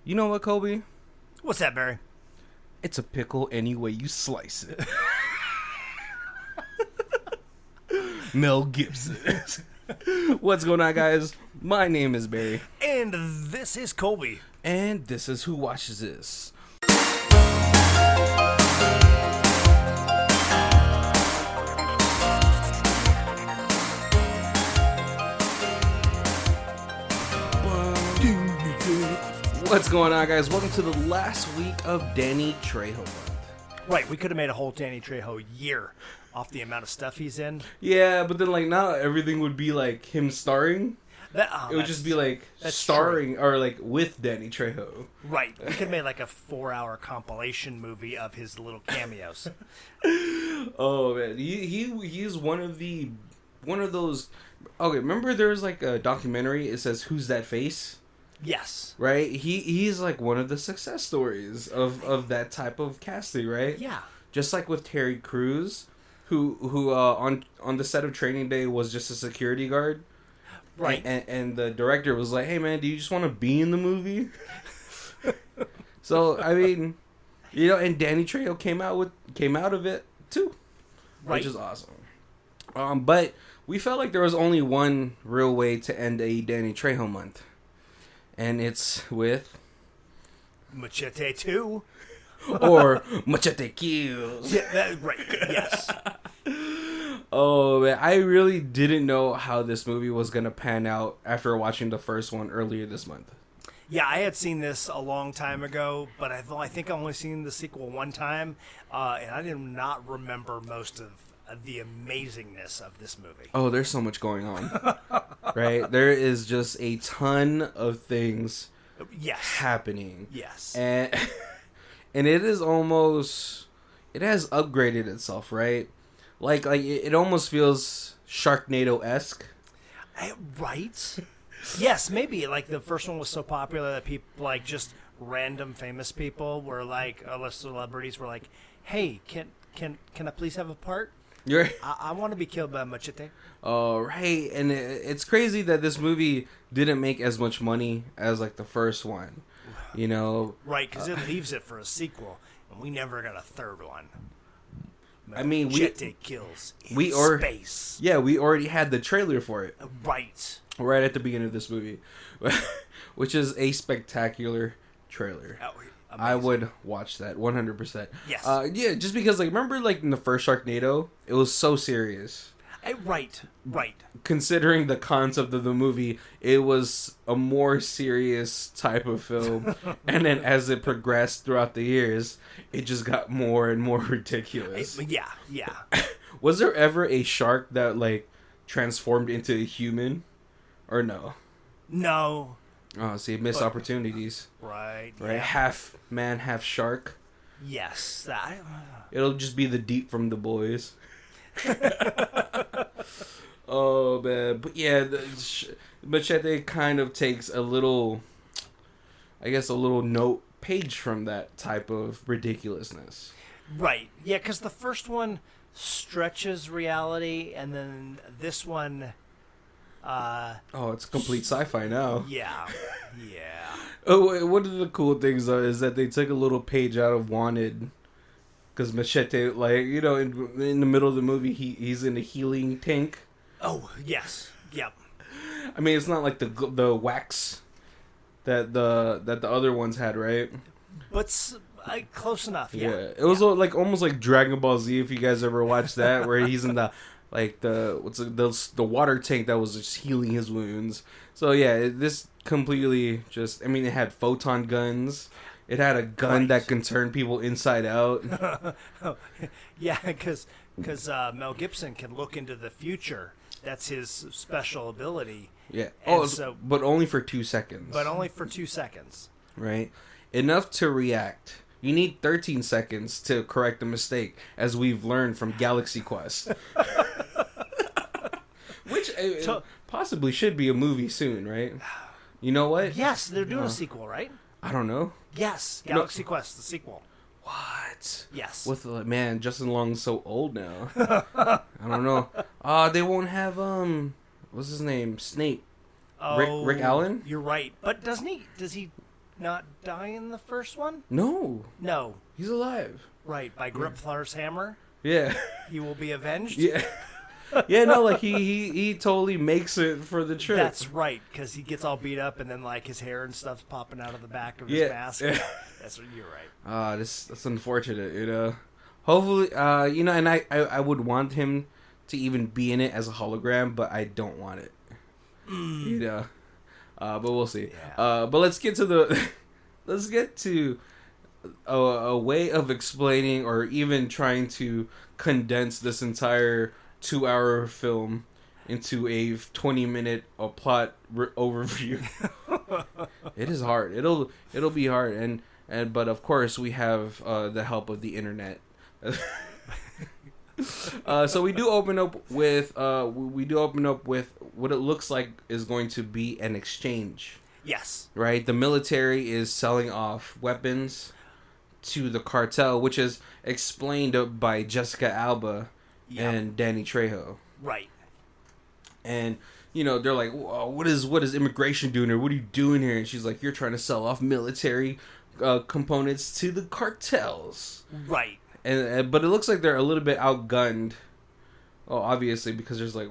You know what, Kobe? What's that, Barry? It's a pickle any way you slice it. Mel Gibson. What's going on, guys? My name is Barry. And this is Colby. And this is Who Watches This. What's going on, guys? Welcome to the last week of Danny Trejo month. Right, we could have made a whole Danny Trejo year off the amount of stuff he's in. Yeah, but then not everything would be like him starring. It would just be like starring or like with Danny Trejo. Right, we could have made like a 4-hour compilation movie of his little cameos. Oh man, he's one of those. Okay, remember there was like a documentary. It says "Who's That Face?" Yes. Right? He's like one of the success stories of that type of casting, right? Yeah. Just like with Terry Crews, who on the set of Training Day was just a security guard. Right. And the director was like, "Hey man, do you just want to be in the movie?" So, I mean, and Danny Trejo came out of it too. Right. Which is awesome. But we felt like there was only one real way to end a Danny Trejo month. And it's with Machete 2. Or Machete Kills. Yeah, right. Yes. Oh, man. I really didn't know how this movie was going to pan out after watching the first one earlier this month. Yeah, I had seen this a long time ago, but I think I've only seen the sequel one time, and I did not remember most of the amazingness of this movie. Oh, there's so much going on. Right? There is just a ton of things happening. Yes. And it is almost... It has upgraded itself, right? Like it almost feels Sharknado-esque. Right? Yes, maybe. Like, the first one was so popular that people, like, just random famous people were like, unless celebrities were like, hey, can I please have a part? I want to be killed by a machete. Oh, right. And it's crazy that this movie didn't make as much money as, like, the first one. Right, because it leaves it for a sequel, and we never got a third one. Machete Kills in space. Yeah, we already had the trailer for it. Right at the beginning of this movie. Which is a spectacular trailer. Amazing. I would watch that 100%. Yes. Yeah, just because, like, remember, like, in the first Sharknado, it was so serious. Right. Considering the concept of the movie, it was a more serious type of film. And then as it progressed throughout the years, it just got more and more ridiculous. Yeah. Was there ever a shark that, like, transformed into a human? Or no? No. Oh, see, missed opportunities. Right. Yeah. Half man, half shark. Yes. It'll just be the Deep from The Boys. Oh, man. But yeah, Machete kind of takes a little note page from that type of ridiculousness. Right. Yeah, because the first one stretches reality, and then this one... it's complete sci-fi now. Yeah. Oh, one of the cool things, though, is that they took a little page out of Wanted. Because Machete, like, in the middle of the movie, he's in a healing tank. Oh, yes. Yep. I mean, it's not like the wax that the other ones had, right? But close enough, yeah. It was like almost like Dragon Ball Z, if you guys ever watched that, where he's in the water tank that was just healing his wounds. So yeah, this completely just, I mean, it had photon guns. It had a gun that can turn people inside out. Yeah, because Mel Gibson can look into the future. That's his special ability. Yeah. And but only for 2 seconds. But only for 2 seconds. Right. Enough to react. You need 13 seconds to correct a mistake, as we've learned from Galaxy Quest. Which possibly should be a movie soon, right? You know what? Yes, they're doing a sequel, right? I don't know. Yes, Galaxy Quest, the sequel. What? Yes. With man, Justin Long's so old now. I don't know. They won't have what's his name? Snape. Oh, Rick Allen? You're right. But does he not die in the first one? No, No. he's alive. Right, by Gripthar's hammer? Yeah. He will be avenged? Yeah. Yeah, no, like he totally makes it for the trip. That's right, because he gets all beat up and then like his hair and stuff's popping out of the back of his mask. Yeah. That's what you're right. That's unfortunate, you know. Hopefully, you know, and I would want him to even be in it as a hologram, but I don't want it. You know. But we'll see. Yeah. But let's get to a way of explaining or even trying to condense this entire 2-hour film into a 20-minute plot overview. It is hard. It'll be hard, but of course we have the help of the internet. So we do open up with what it looks like is going to be an exchange. Yes. Right? The military is selling off weapons to the cartel, which is explained by Jessica Alba and Danny Trejo. Right. And, you know, they're like, what is immigration doing here? What are you doing here? And she's like, you're trying to sell off military components to the cartels. Right. But it looks like they're a little bit outgunned. Oh, obviously, because there's like,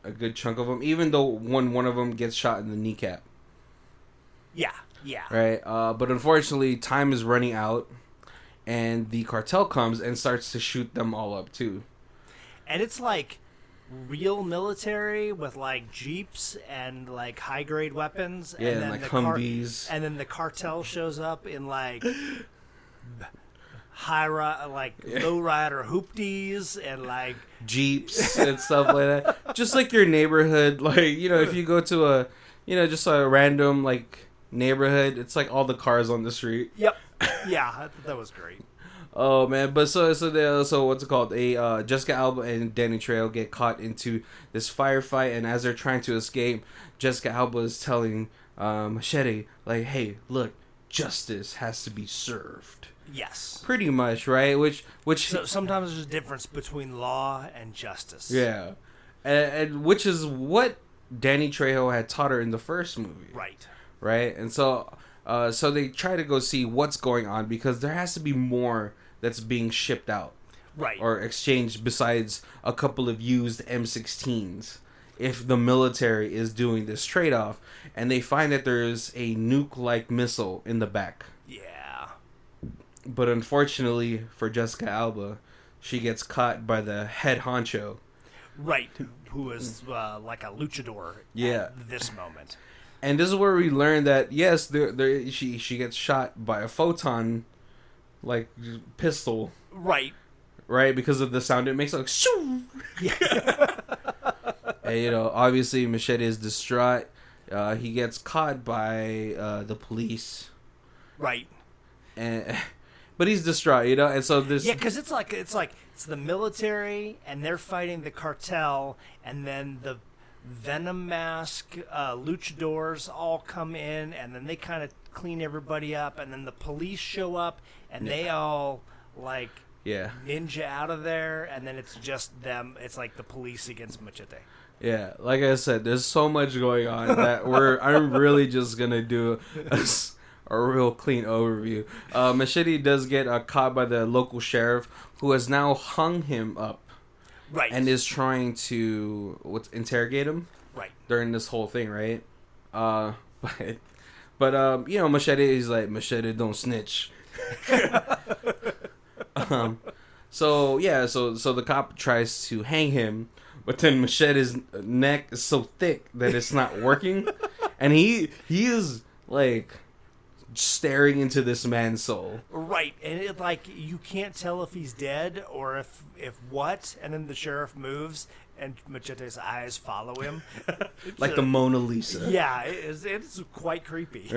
a good chunk of them. Even though one of them gets shot in the kneecap. Yeah. Yeah. Right? But unfortunately, time is running out. And the cartel comes and starts to shoot them all up, too. And it's like real military with like jeeps and like high grade weapons. Yeah, and then like the Humvees. and then the cartel shows up in like low rider hoopties and like Jeeps and stuff like that. Just like your neighborhood, like, you know, if you go to just a random like neighborhood, it's like all the cars on the street. Yep. Yeah, that was great. Oh man, but so what's it called? Jessica Alba and Danny Trejo get caught into this firefight, and as they're trying to escape, Jessica Alba is telling Machete like, "Hey, look, justice has to be served." Yes. Pretty much, right? Which so sometimes there's a difference between law and justice. Yeah, and which is what Danny Trejo had taught her in the first movie. Right, and so they try to go see what's going on because there has to be more that's being shipped out, right, or exchanged besides a couple of used M16s. If the military is doing this trade-off, and they find that there's a nuke-like missile in the back. Yeah. But unfortunately for Jessica Alba, she gets caught by the head honcho. Right, who is like a luchador at this moment. And this is where we learn that, yes, she gets shot by a photon, like, pistol. Right. Right, because of the sound it makes, like, shoo! Yeah. And, you know, obviously Machete is distraught. He gets caught by the police. Right. But he's distraught, you know, and so this... Yeah, because it's the military, and they're fighting the cartel, and then the Venom mask luchadors all come in, and then they kind of clean everybody up, and then the police show up, and they all like ninja out of there, and then it's just them. It's like the police against Machete. Yeah, like I said, there's so much going on that I'm really just gonna do a real clean overview. Machete does get caught by the local sheriff, who has now hung him up. Right. And is trying to interrogate him. Right. During this whole thing, right? But you know, Machete is like, Machete don't snitch. So the cop tries to hang him, but then Machete's neck is so thick that it's not working, and he is like staring into this man's soul. Right, and it, like, you can't tell if he's dead or if what, and then the sheriff moves and Machete's eyes follow him. Like the Mona Lisa. Yeah, it's quite creepy.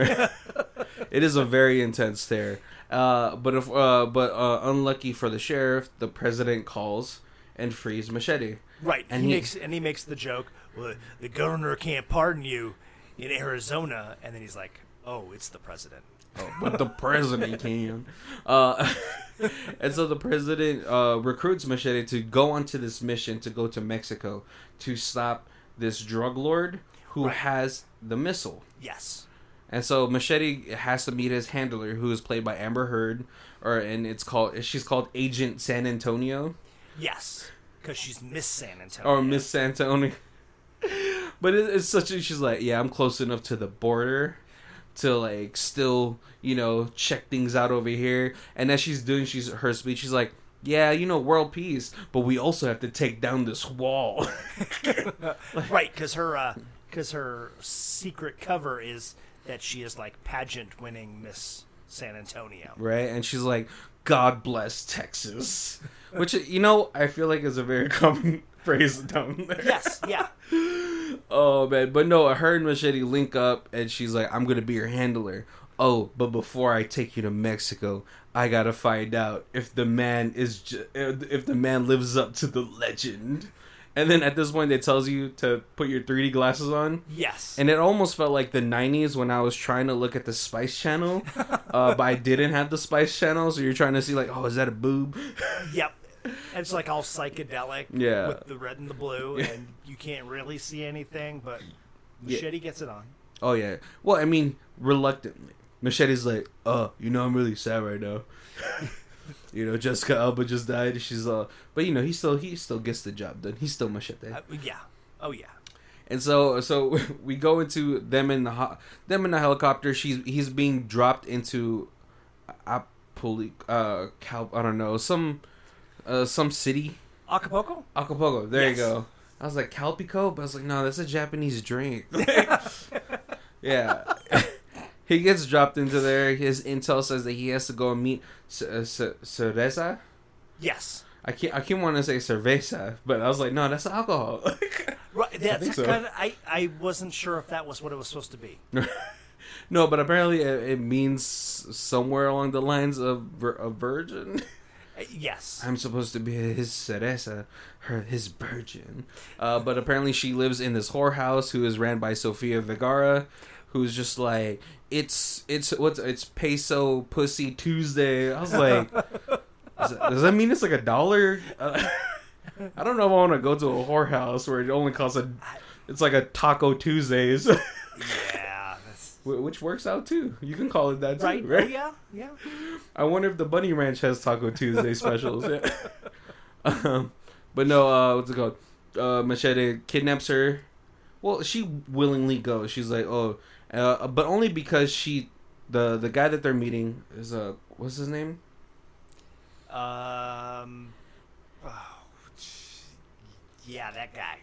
It is a very intense stare. But unlucky for the sheriff, the president calls and frees Machete. Right, and he makes the joke, well, the governor can't pardon you in Arizona, and then he's like, oh, it's the president. Oh, but the president can. And so the president recruits Machete to go onto this mission to go to Mexico to stop this drug lord who has the missile. Yes. And so Machete has to meet his handler, who is played by Amber Heard, she's called Agent San Antonio. Yes, because she's Miss San Antonio. Or Miss San Antonio. But it's she's like, yeah, I'm close enough to the border to like still, check things out over here. And as she's doing her speech, she's like, yeah, world peace, but we also have to take down this wall. Right, because her secret cover is that she is like pageant winning Miss San Antonio. Right, and she's like, God bless Texas. Which, I feel like is a very common phrase down there. Yes, yeah. Oh, man. But no, her and Machete link up, and she's like, I'm going to be your handler. Oh, but before I take you to Mexico, I got to find out if the man lives up to the legend. And then at this point, it tells you to put your 3D glasses on. Yes. And it almost felt like the 90s when I was trying to look at the Spice Channel, but I didn't have the Spice Channel, so you're trying to see, like, oh, is that a boob? Yep. And it's like all psychedelic with the red and the blue, and you can't really see anything, but Machete gets it on. Oh, yeah. Well, I mean, reluctantly. Machete's like, I'm really sad right now. Jessica Alba just died. She's but he still gets the job done. He's still Machete. Yeah. Oh yeah. And so we go into them in the helicopter. He's being dropped into I don't know, some city. Acapulco. There you go. I was like Calpico, but I was like, no, that's a Japanese drink. Yeah. He gets dropped into there. His intel says that he has to go and meet Cerveza. Yes. I keep wanting to say cerveza, but I was like, no, that's alcohol. Right. That's kind of. I wasn't sure if that was what it was supposed to be. No, but apparently it means somewhere along the lines of virgin. Yes. I'm supposed to be his cereza, his virgin. But apparently she lives in this whorehouse who is ran by Sofia Vergara, who's just like, it's peso pussy Tuesday. I was like, does that mean it's like $1? I don't know if I want to go to a whorehouse where it only costs it's like a Taco Tuesdays. Yeah. Which works out too. You can call it that too, right? Oh, yeah. I wonder if the Bunny Ranch has Taco Tuesday specials. Yeah. But no, what's it called? Machete kidnaps her. Well, she willingly goes. She's like, but only because the guy that they're meeting is what's his name? Yeah, that guy.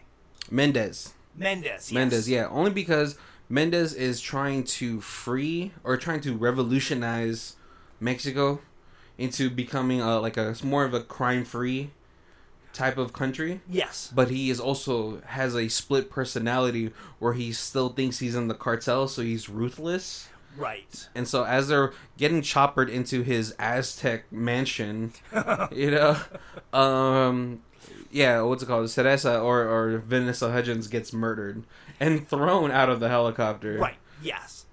Mendez. Yes. Mendez, yeah. Only because Mendez is trying to revolutionize Mexico into becoming more of a crime-free type of country. Yes. But he has a split personality where he still thinks he's in the cartel, so he's ruthless. Right. And so as they're getting choppered into his Aztec mansion, what's it called? Cereza or Vanessa Hudgens gets murdered and thrown out of the helicopter. Right. Yes.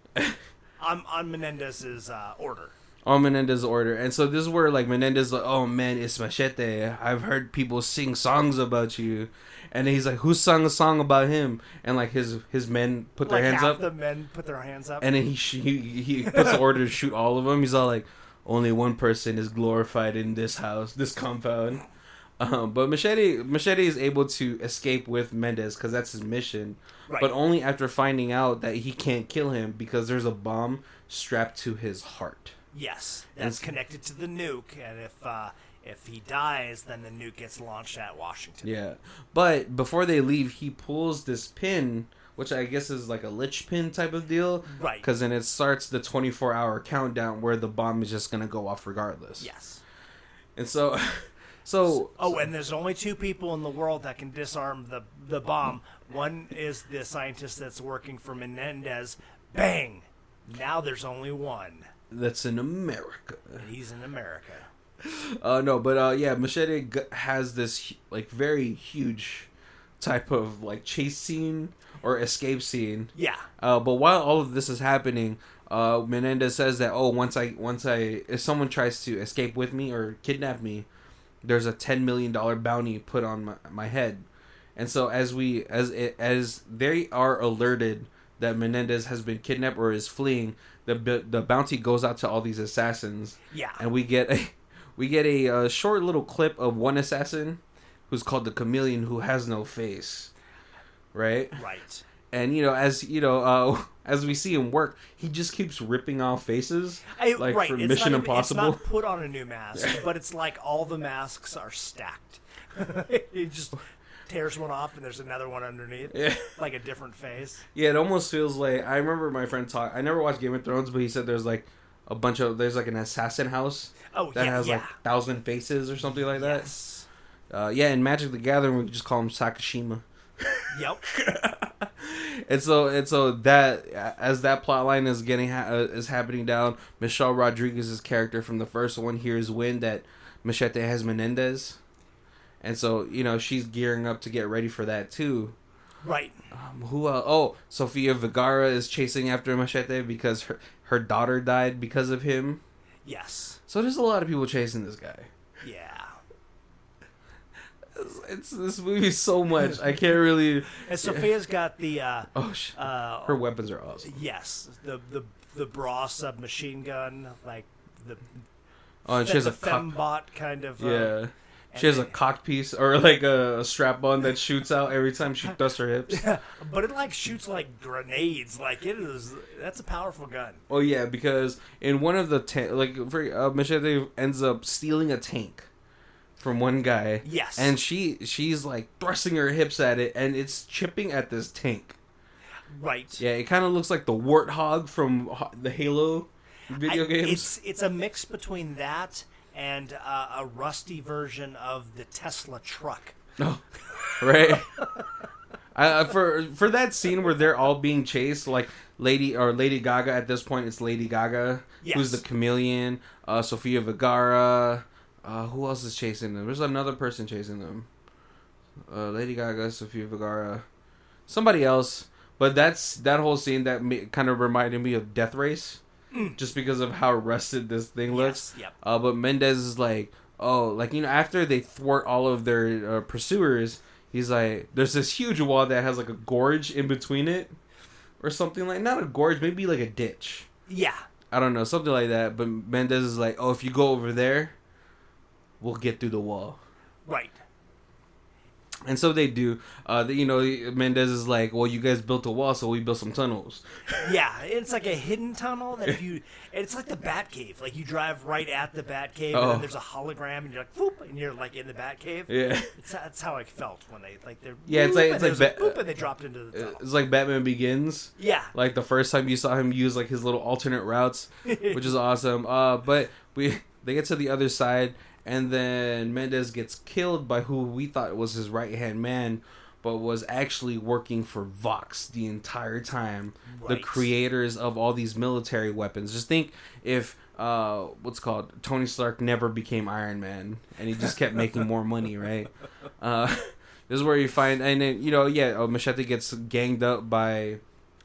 on Menendez's order. On Menendez's order. And so this is where Menendez like, oh man, it's Machete. I've heard people sing songs about you. And he's like, who sung a song about him? And his men put their hands up. The men put their hands up. And then he puts the order to shoot all of them. He's all like, only one person is glorified in this house, this compound. But Machete is able to escape with Mendez because that's his mission. Right. But only after finding out that he can't kill him because there's a bomb strapped to his heart. Yes, that's connected to the nuke, and if he dies, then the nuke gets launched at Washington. Yeah, but before they leave, he pulls this pin, which I guess is like a lich pin type of deal. Right. Because then it starts the 24-hour countdown where the bomb is just going to go off regardless. Yes. And so... and there's only two people in the world that can disarm the bomb. One is the scientist that's working for Menendez. Bang! Now there's only one. That's in America. He's in America. Machete has this very huge type of chase scene or escape scene. Yeah. But while all of this is happening, Menendez says that if someone tries to escape with me or kidnap me, there's a $10 million bounty put on my head. And so as they are alerted that Menendez has been kidnapped or is fleeing, the bounty goes out to all these assassins. Yeah. And we get a short little clip of one assassin who's called the Chameleon, who has no face. Right? Right. And, as we see him work, he just keeps ripping off faces. Right. For it's Mission not Impossible. It's not put on a new mask, but it's like all the masks are stacked. He just tears one off and there's another one underneath. Yeah. Like a different face. Yeah, it almost feels like... I remember my friend I never watched Game of Thrones, but he said there's like there's like an assassin house that has like 1,000 faces or something like that. Yes. In Magic the Gathering, we just call him Sakashima. Yep. and so that as that plot line is is happening down, Michelle Rodriguez's character from the first one hears wind that Machete has Menendez, and so she's gearing up to get ready for that too. Right. Who else? Oh, Sofia Vergara is chasing after Machete because her daughter died because of him. Yes. So there's a lot of people chasing this guy. Yeah. It's this movie so much. I can't really. And Sophia's got the. Her weapons are awesome. Yes, the bra submachine gun, like the. Oh, and she has a fembot kind of. Yeah. She has a cock piece or like a strap on that shoots out every time she thrusts her hips. Yeah, but it like shoots like grenades. Like that's a powerful gun. Oh yeah, because in one of the Machete ends up stealing a tank from one guy. Yes. And she's like thrusting her hips at it, and it's chipping at this tank. Right. Yeah, it kind of looks like the warthog from the Halo video games. It's a mix between that and a rusty version of the Tesla truck. Oh, right. For that scene where they're all being chased, like Lady Gaga at this point, it's Lady Gaga who's the Chameleon, Sofia Vergara. Who else is chasing them? There's another person chasing them. Lady Gaga, Sofia Vergara, somebody else. But that whole scene that kind of reminded me of Death Race. Just because of how rusted this thing looks. Yes, yep. But Mendez is like, after they thwart all of their pursuers, he's like, there's this huge wall that has like a gorge in between it. Or something like, not a gorge, maybe like a ditch. Yeah. I don't know, something like that. But Mendez is like, if you go over there, we'll get through the wall. Right. And so they do. Mendez is like, well, you guys built a wall, so we built some tunnels. Yeah, it's like a hidden tunnel that it's like the Batcave. Like you drive right at the Batcave, and then there's a hologram, and you're like, whoop, and you're like in the Batcave. Yeah, that's how I felt when they're. Yeah, it's like boop, and they dropped into the tunnel. It's like Batman Begins. Yeah, like the first time you saw him use like his little alternate routes, which is awesome. But they get to the other side. And then Mendez gets killed by who we thought was his right-hand man, but was actually working for Vox the entire time. Right. The creators of all these military weapons. Just think if, Tony Stark never became Iron Man, and he just kept making more money, right? This is where you find, and then, Machete gets ganged up by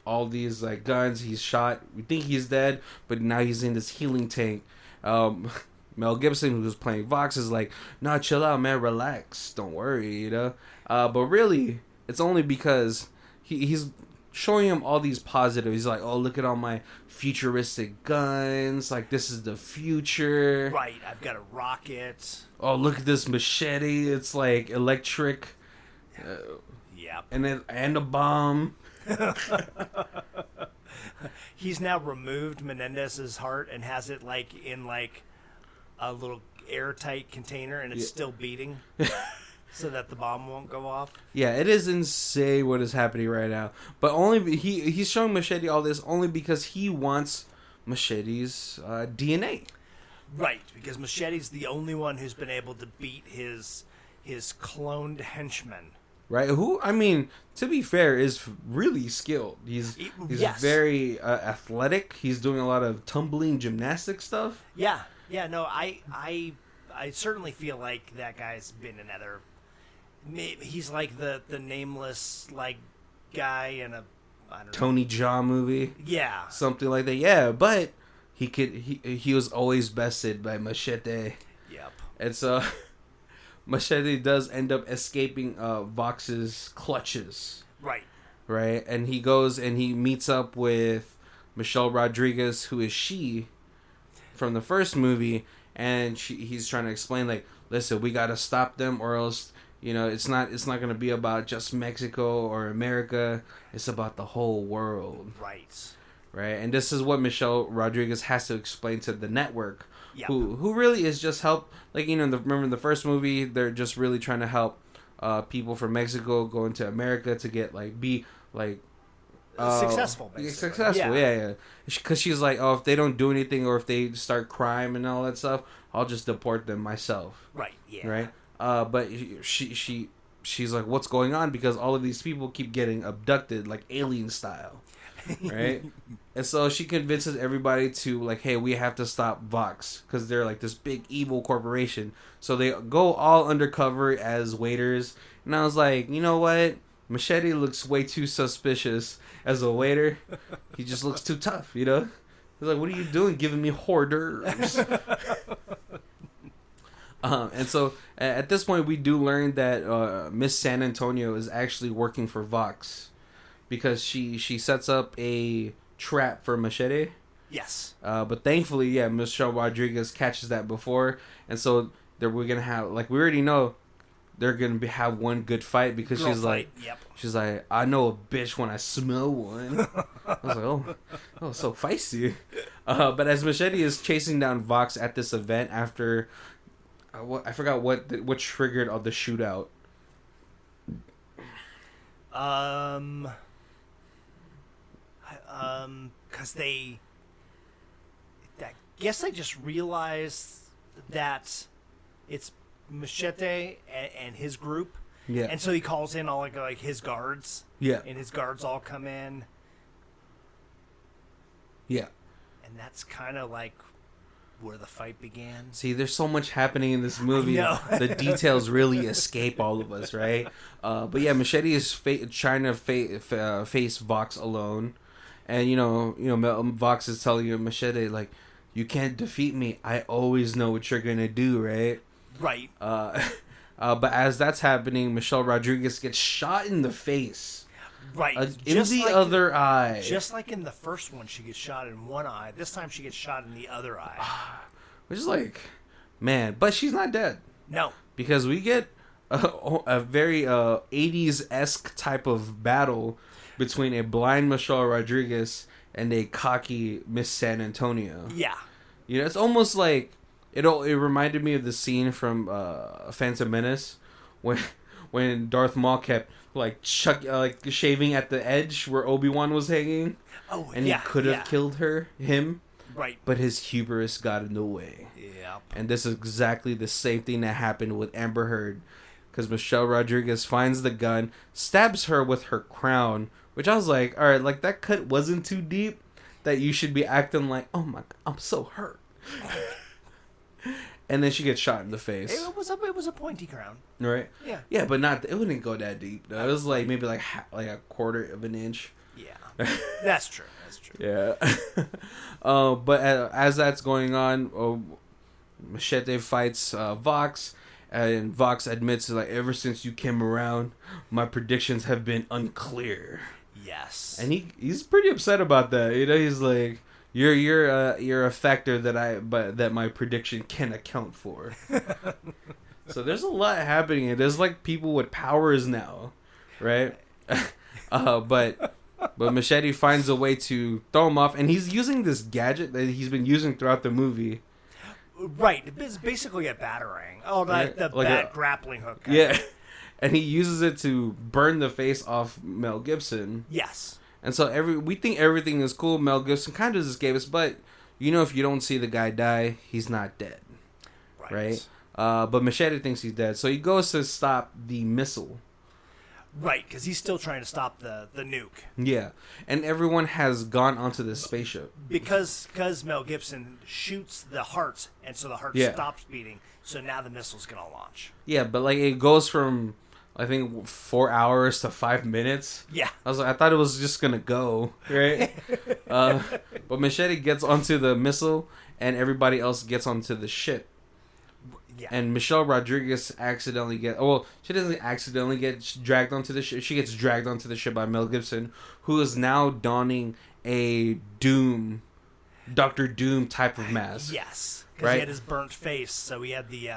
all these, like, guns. He's shot. We think he's dead, but now he's in this healing tank. Mel Gibson, who's playing Vox, is like, nah, chill out, man, relax, don't worry, but really, it's only because he's showing him all these positives. He's like, oh, look at all my futuristic guns, like, this is the future. Right, I've got a rocket. Oh, look at this machete, it's like electric. Yep. And a bomb. He's now removed Menendez's heart and has it, like, in, like, a little airtight container, and it's still beating so that the bomb won't go off. Yeah, it is insane what is happening right now. But only he's showing Machete all this only because he wants Machete's DNA. Right, because Machete's the only one who's been able to beat his cloned henchman. Right, who, I mean, to be fair, is really skilled. He's very athletic. He's doing a lot of tumbling gymnastic stuff. Yeah. Yeah, no, I certainly feel like that guy's been in other. He's like the nameless like guy in a Tony Jaa movie. Yeah, something like that. Yeah, but he was always bested by Machete. Yep. And so Machete does end up escaping Vox's clutches. Right. right? And he goes and he meets up with Michelle Rodriguez, who is she from the first movie, and he's trying to explain, like, listen, we gotta stop them, or else, you know, it's not gonna be about just Mexico or America. It's about the whole world. Right. And this is what Michelle Rodriguez has to explain to the network, who really is just help. Like, you know, remember in the first movie, they're just really trying to help people from Mexico go into America to get be successful, basically. Successful, yeah. Because she's like, oh, if they don't do anything or if they start crime and all that stuff, I'll just deport them myself. Right. Yeah. Right. But she's like, what's going on? Because all of these people keep getting abducted, like alien style. Right. And so she convinces everybody to, like, hey, we have to stop Vox because they're like this big evil corporation. So they go all undercover as waiters. And I was like, you know what? Machete looks way too suspicious as a waiter. He just looks too tough, you know? He's like, what are you doing giving me hors d'oeuvres? And so at this point, we do learn that Miss San Antonio is actually working for Vox because she sets up a trap for Machete. Yes. But thankfully, yeah, Michelle Rodriguez catches that before. And so we're going to have, like, we already know they're going to have one good fight because she's like, I know a bitch when I smell one. I was like, oh, so feisty. But as Machete is chasing down Vox at this event after, I forgot what triggered all the shootout. Because I guess they just realized that it's Machete and his group. Yeah. And so he calls in all like his guards. Yeah. And his guards all come in. Yeah. And that's kind of like where the fight began. See, there's so much happening in this movie. The details really escape all of us, right? But yeah, Machete is trying to face Vox alone. And, you know, Vox is telling you, Machete, like, you can't defeat me. I always know what you're going to do, right? Right. But as that's happening, Michelle Rodriguez gets shot in the face. Right. In the other eye. Just like in the first one, she gets shot in one eye. This time she gets shot in the other eye. Which is like, man. But she's not dead. No. Because we get a very 80s-esque type of battle between a blind Michelle Rodriguez and a cocky Miss San Antonio. Yeah. You know, it's almost like it reminded me of the scene from Phantom Menace when Darth Maul kept shaving at the edge where Obi-Wan was hanging. Oh, and he could have killed him. Right. But his hubris got in the way. Yep. And this is exactly the same thing that happened with Amber Heard. Because Michelle Rodriguez finds the gun, stabs her with her crown, which I was like, all right, like that cut wasn't too deep that you should be acting like, oh my God, I'm so hurt. And then she gets shot in the face. It was a pointy crown. Right? Yeah. Yeah, but it wouldn't go that deep. Though. It was like maybe like a quarter of an inch. Yeah. That's true. Yeah. But as that's going on, Machete fights Vox, and Vox admits like, ever since you came around, my predictions have been unclear. Yes. And he's pretty upset about that. You know, he's like, you're a factor that my prediction can account for. So there's a lot happening, and there's like people with powers now, right? But Machete finds a way to throw him off, and he's using this gadget that he's been using throughout the movie. Right, it's basically a batarang. Oh, the grappling hook. Yeah, and he uses it to burn the face off Mel Gibson. Yes. And so we think everything is cool. Mel Gibson kind of just gave us, but you know, if you don't see the guy die, he's not dead, right? But Machete thinks he's dead, so he goes to stop the missile. Right, because he's still trying to stop the nuke. Yeah, and everyone has gone onto this spaceship. Because Mel Gibson shoots the heart, and so the heart stops beating, so now the missile's going to launch. Yeah, but like it goes from, I think, 4 hours to 5 minutes. Yeah. I thought it was just going to go, right? But Machete gets onto the missile, and everybody else gets onto the ship. Yeah. And Michelle Rodriguez she doesn't accidentally get dragged onto the ship. She gets dragged onto the ship by Mel Gibson, who is now donning a Dr. Doom type of mask. Yes. Because he had his burnt face, so he had the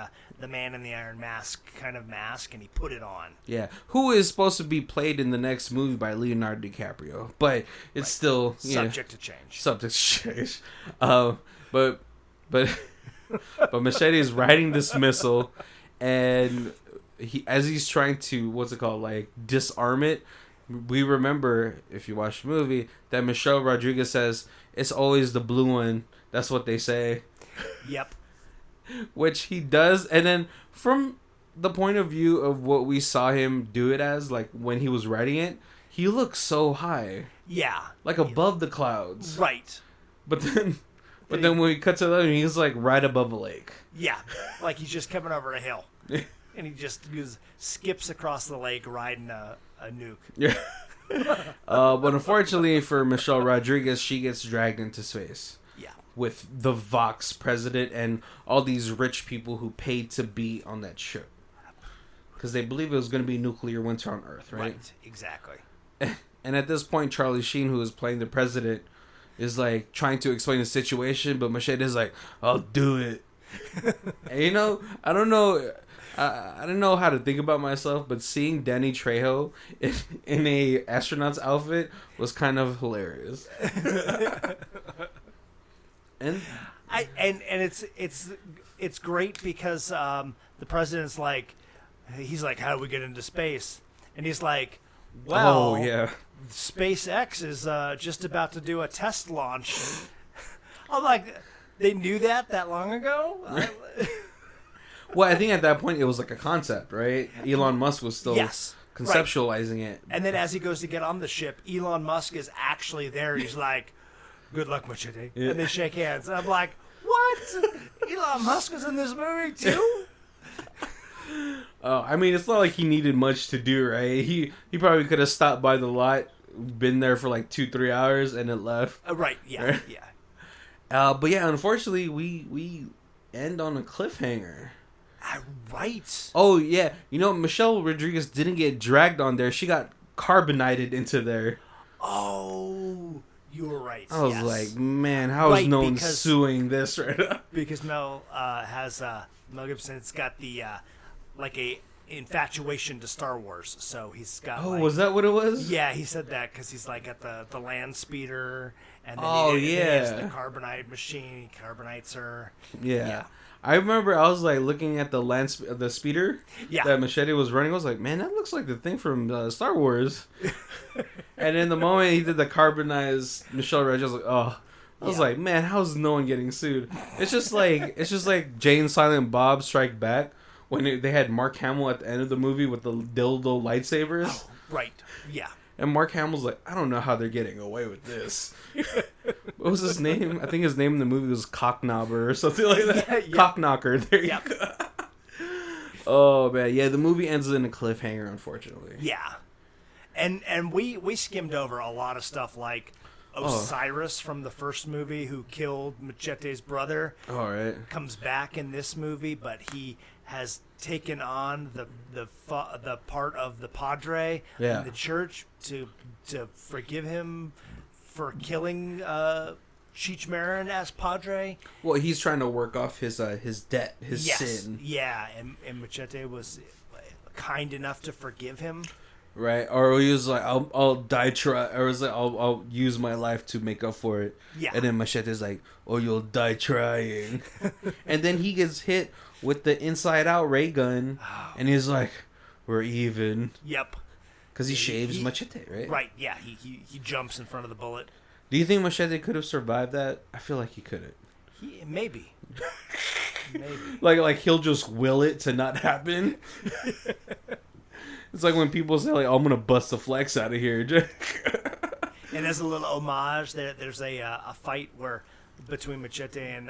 Man in the Iron Mask kind of mask, and he put it on. Yeah. Who is supposed to be played in the next movie by Leonardo DiCaprio. But it's still... Subject to change. Subject to change. But Machete is riding this missile, and as he's trying to, disarm it, we remember, if you watch the movie, that Michelle Rodriguez says, "It's always the blue one." That's what they say. Yep. Which he does, and then from the point of view of what we saw him do it as, like when he was writing it, he looks so high. Yeah. Like above the clouds. Right. But then when we cut to the other, he's like right above a lake. Yeah. Like he's just coming over a hill. And he just skips across the lake riding a nuke. Yeah. But unfortunately for Michelle Rodriguez, she gets dragged into space. Yeah. With the Vox president and all these rich people who paid to be on that ship. Because they believe it was going to be nuclear winter on Earth, right? Right, exactly. And at this point, Charlie Sheen, who is playing the president, is like trying to explain the situation, but Machete is like, "I'll do it." And, I don't know. I don't know how to think about myself, but seeing Danny Trejo in a astronaut's outfit was kind of hilarious. And it's great because the president's like, he's like, "How do we get into space?" And he's like, "Well, oh yeah, SpaceX is just about to do a test launch." I'm like, they knew that long ago? Well, I think at that point it was like a concept, right? Elon Musk was still conceptualizing it. And then as he goes to get on the ship, Elon Musk is actually there. He's like, "Good luck, Machete." Yeah. And they shake hands. And I'm like, what? Elon Musk was in this movie too? I mean, it's not like he needed much to do, right? He probably could have stopped by the lot, been there for like 2-3 hours, and then left. Right, yeah, right? Yeah. But yeah, unfortunately, we end on a cliffhanger. Right. Oh, yeah. Michelle Rodriguez didn't get dragged on there. She got carbonated into there. Oh, you were right. I was like, man, how is no one suing this right now? Because Mel Gibson's got the, like a infatuation to Star Wars. So he's got was that what it was? Yeah, he said that because he's like at the land speeder. And then he has the carbonite machine. He carbonates her. Yeah. I remember I was like looking at the speeder that Machete was running. I was like, man, that looks like the thing from Star Wars. And in the moment he did the carbonized Michelle Rodriguez, I was like, oh. I was like, man, how's no one getting sued? It's just like Jay and Silent Bob Strike Back when they had Mark Hamill at the end of the movie with the dildo lightsabers. Oh, right. Yeah. And Mark Hamill's like, I don't know how they're getting away with this. What was his name? I think his name in the movie was Cockknobber or something like that. Yeah. Cockknocker. There you go. Oh, man. Yeah, the movie ends in a cliffhanger, unfortunately. Yeah. And we skimmed over a lot of stuff like Osiris from the first movie who killed Machete's brother. All right. Comes back in this movie, but he has taken on the part of the padre in the church to forgive him for killing Cheech Marin as padre. Well, he's trying to work off his debt, his sin. Yeah, and Machete was kind enough to forgive him. Right, or he was like, "I'll die try," or was like, "I'll use my life to make up for it." Yeah, and then Machete's like, "Oh, you'll die trying," and then he gets hit with the Inside Out ray gun, and he's like, "We're even." Yep, because he shaves Machete, right? Right. Yeah, he jumps in front of the bullet. Do you think Machete could have survived that? I feel like he couldn't. Maybe. Like he'll just will it to not happen. It's like when people say, like, oh, I'm going to bust the flex out of here. And as a little homage, there's a fight between Machete and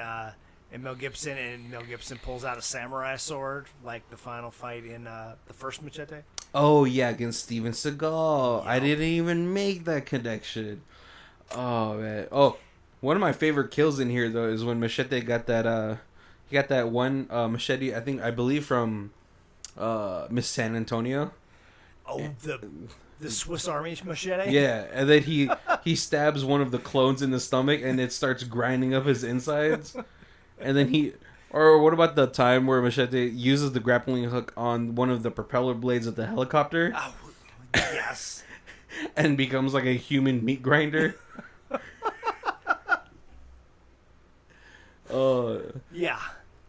Mel Gibson, and Mel Gibson pulls out a samurai sword, like the final fight in the first Machete. Oh, yeah, against Steven Seagal. Yep. I didn't even make that connection. Oh, man. Oh, one of my favorite kills in here, though, is when Machete got that He got that one machete. I believe from Miss San Antonio. Oh, the Swiss Army machete. Yeah, and then he stabs one of the clones in the stomach, and it starts grinding up his insides. And then or what about the time where Machete uses the grappling hook on one of the propeller blades of the helicopter? Oh, yes. And becomes like a human meat grinder. Yeah.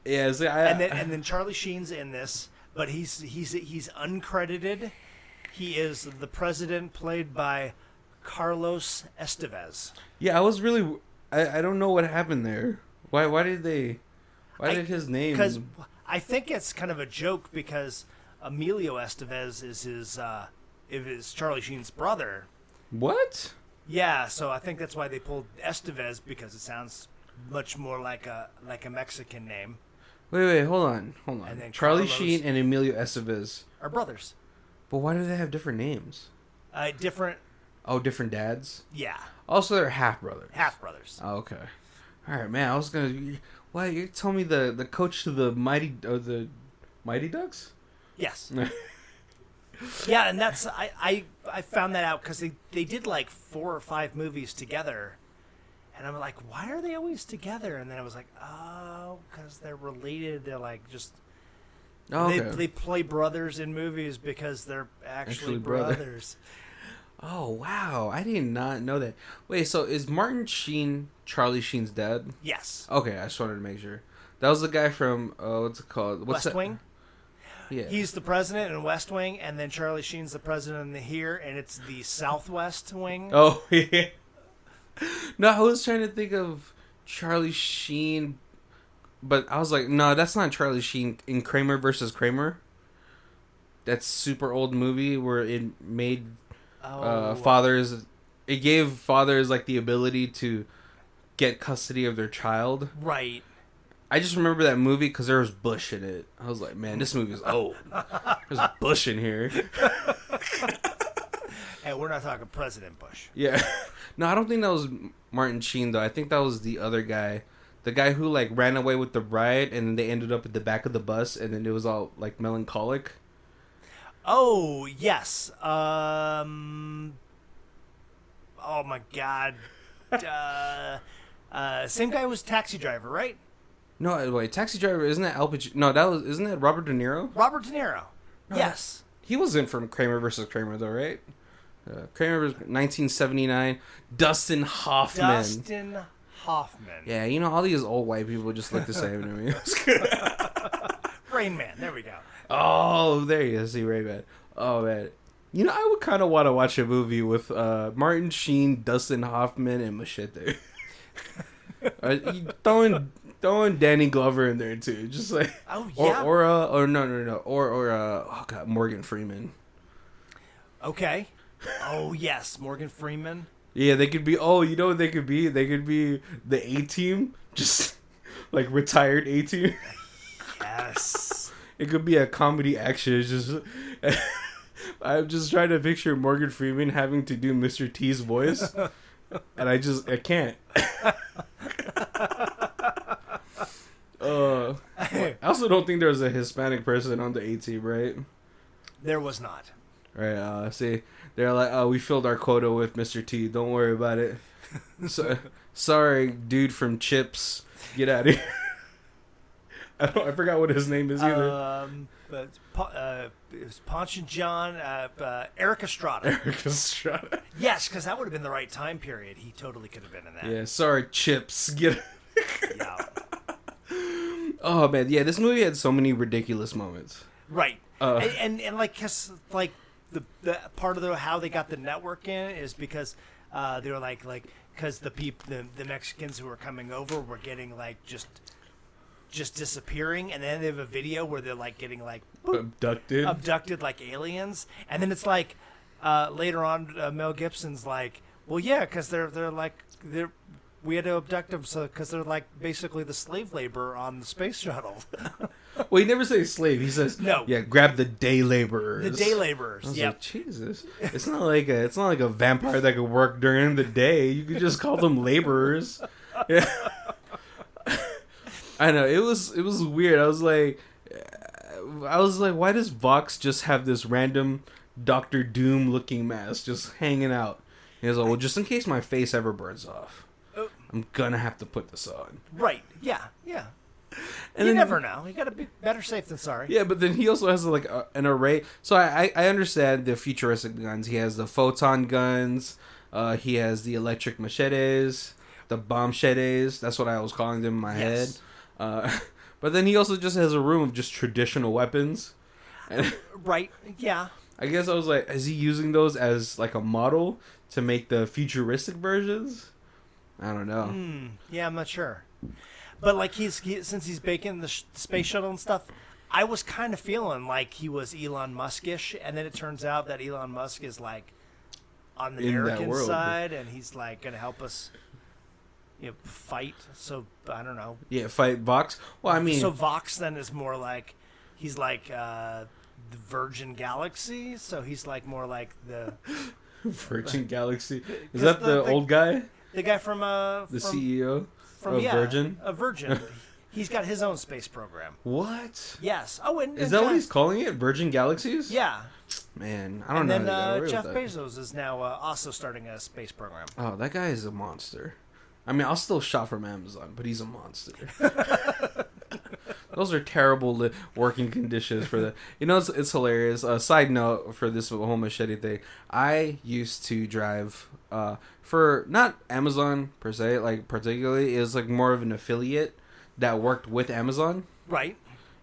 Yeah. So and then Charlie Sheen's in this, but he's uncredited. He is the president, played by Carlos Estevez. Yeah, I was really. I don't know what happened there. Why did they? Why did his name? Because I think it's kind of a joke because Emilio Estevez is Charlie Sheen's brother. What? Yeah, so I think that's why they pulled Estevez, because it sounds much more like a Mexican name. Wait, hold on. And then Charlie Carlos Sheen and Emilio Estevez are brothers. But why do they have different names? Different. Oh, different dads? Yeah. Also, they're half brothers. Half brothers. Oh, okay. All right, man. I was gonna. Why you tell me the coach to the Mighty Ducks? Yes. Yeah, and that's I found that out because they did like 4 or 5 movies together, and I'm like, why are they always together? And then I was like, oh, because they're related. They're like just. Oh, okay. They play brothers in movies because they're actually brothers. Oh, wow. I did not know that. Wait, so is Martin Sheen Charlie Sheen's dad? Yes. Okay, I just wanted to make sure. That was the guy from, what's it called? West Wing? Yeah. He's the president in West Wing, and then Charlie Sheen's the president in Here, and it's the Southwest Wing. Oh, yeah. No, I was trying to think of Charlie Sheen, but I was like, no, that's not Charlie Sheen in Kramer versus Kramer. That super old movie where it made fathers... It gave fathers like the ability to get custody of their child. Right. I just remember that movie because there was Bush in it. I was like, man, this movie is old. There's Bush in here. And we're not talking President Bush. Yeah. No, I don't think that was Martin Sheen, though. I think that was the other guy. The guy who, like, ran away with the bride, and then they ended up at the back of the bus, and then it was all, like, melancholic. Oh, yes. Oh, my God. Same guy was Taxi Driver, right? No, wait, Taxi Driver, isn't that Al Pacino? No, isn't that Robert De Niro? Robert De Niro. No, yes. He was in from Kramer versus Kramer, though, right? Kramer was 1979. Dustin Hoffman. Yeah, you know, all these old white people just look the same to me. Rain Man, there we go. Oh, there you go. See, Rain Man. Oh, man. You know, I would kind of want to watch a movie with Martin Sheen, Dustin Hoffman, and Machete. Throwing Danny Glover in there too, just like Morgan Freeman. Okay. Oh yes, Morgan Freeman. Yeah, they could be. Oh, you know what they could be? They could be the A-Team, just like retired A-Team. Yes. It could be a comedy action. It's just I'm just trying to picture Morgan Freeman having to do Mr. T's voice, and I can't. I also don't think there was a Hispanic person on the A-Team, right? There was not. Right. See, they're like, oh, we filled our quota with Mr. T. Don't worry about it. So, sorry, dude from Chips. Get out of here. I forgot what his name is either. But it was Ponch and John, Eric Estrada. Eric Estrada. Yes, because that would have been the right time period. He totally could have been in that. Yeah, sorry, Chips. Get. Yeah. Oh man, yeah, this movie had so many ridiculous moments. Right, and like, cause like the part of how they got the network in is because they were like because the Mexicans who were coming over were getting like just disappearing, and then they have a video where they're like getting like abducted like aliens, and then it's like later on Mel Gibson's like, well yeah, because we had to abduct them because they're like basically the slave labor on the space shuttle. Well, he never says slave. He says no. Yeah, grab the day laborers. The day laborers. Yeah. Like, Jesus, it's not like a vampire that could work during the day. You could just call them laborers. Yeah. I know it was weird. I was like, why does Vox just have this random Doctor Doom looking mask just hanging out? He was like, well, just in case my face ever burns off, I'm gonna have to put this on. Right? Yeah. And you then, never know. You gotta be better safe than sorry. Yeah, but then he also has like an array. So I understand the futuristic guns. He has the photon guns. He has the electric machetes, the bombchetes. That's what I was calling them in my head. But then he also just has a room of just traditional weapons. Right? Yeah. I guess I was like, is he using those as like a model to make the futuristic versions? I don't know. Yeah, I'm not sure. But like since he's baking the space shuttle and stuff, I was kind of feeling like he was Elon Musk-ish, and then it turns out that Elon Musk is like on the American side, and he's like going to help us, fight. So I don't know. Yeah, fight Vox. Well, I mean, so Vox then is more like he's like the Virgin Galaxy. So he's like more like the Virgin Galaxy. Is that the old guy? The guy from the CEO from of Virgin. A Virgin. He's got his own space program. What? Yes. Oh, and is that what he's calling it? Virgin Galaxies? Yeah. Man, I don't know. And then Jeff Bezos is now also starting a space program. Oh, that guy is a monster. I mean, I'll still shop from Amazon, but he's a monster. Those are terrible working conditions for the. It's hilarious. Side note for this whole machete thing. I used to drive for not Amazon per se, like particularly, is like more of an affiliate that worked with Amazon. Right.